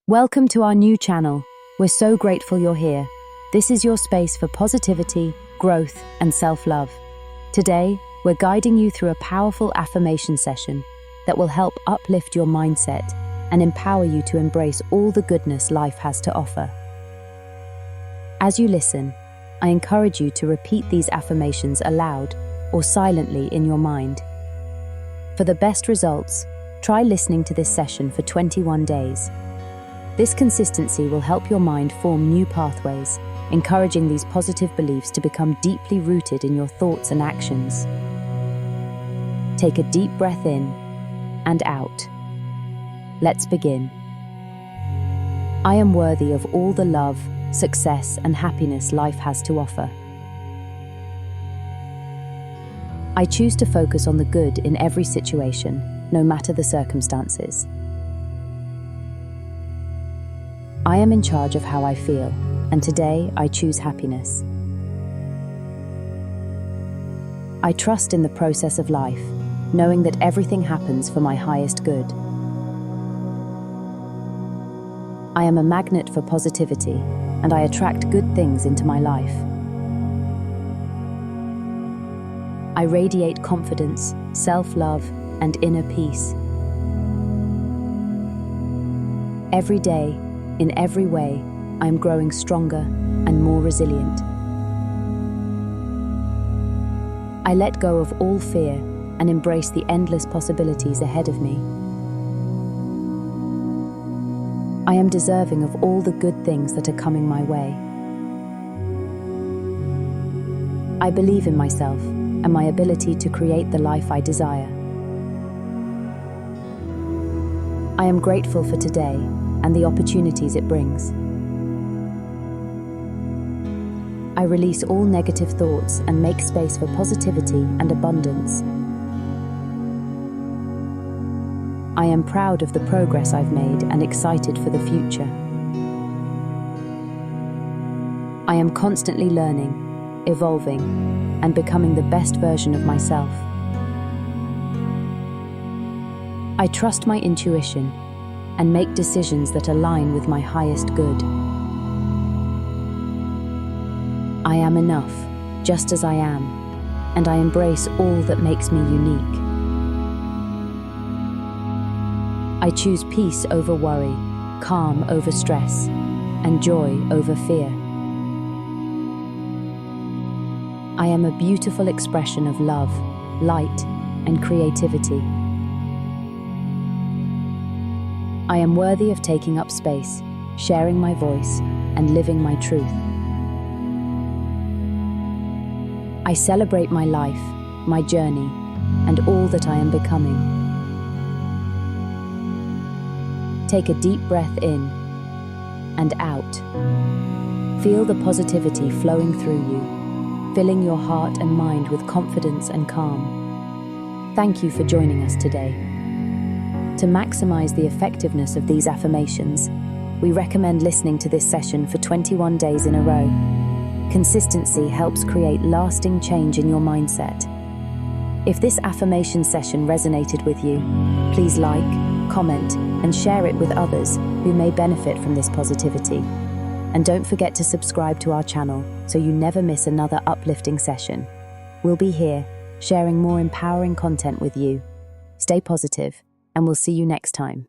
Welcome to our new channel. We're so grateful you're here. This is your space for positivity, growth, and self-love. Today, we're guiding you through a powerful affirmation session that will help uplift your mindset and empower you to embrace all the goodness life has to offer. As you listen, I encourage you to repeat these affirmations aloud or silently in your mind. For the best results, try listening to this session for 21 days. This consistency will help your mind form new pathways, encouraging these positive beliefs to become deeply rooted in your thoughts and actions. Take a deep breath in and out. Let's begin. I am worthy of all the love, success, and happiness life has to offer. I choose to focus on the good in every situation, no matter the circumstances. I am in charge of how I feel, and today I choose happiness. I trust in the process of life, knowing that everything happens for my highest good. I am a magnet for positivity, and I attract good things into my life. I radiate confidence, self-love, and inner peace. Every day, in every way, I am growing stronger and more resilient. I let go of all fear and embrace the endless possibilities ahead of me. I am deserving of all the good things that are coming my way. I believe in myself and my ability to create the life I desire. I am grateful for today and the opportunities it brings. I release all negative thoughts and make space for positivity and abundance. I am proud of the progress I've made and excited for the future. I am constantly learning, evolving, and becoming the best version of myself. I trust my intuition and make decisions that align with my highest good. I am enough, just as I am, and I embrace all that makes me unique. I choose peace over worry, calm over stress, and joy over fear. I am a beautiful expression of love, light, and creativity. I am worthy of taking up space, sharing my voice, and living my truth. I celebrate my life, my journey, and all that I am becoming. Take a deep breath in and out. Feel the positivity flowing through you, filling your heart and mind with confidence and calm. Thank you for joining us today. To maximize the effectiveness of these affirmations, we recommend listening to this session for 21 days in a row. Consistency helps create lasting change in your mindset. If this affirmation session resonated with you, please like, comment, and share it with others who may benefit from this positivity. And don't forget to subscribe to our channel so you never miss another uplifting session. We'll be here, sharing more empowering content with you. Stay positive, and we'll see you next time.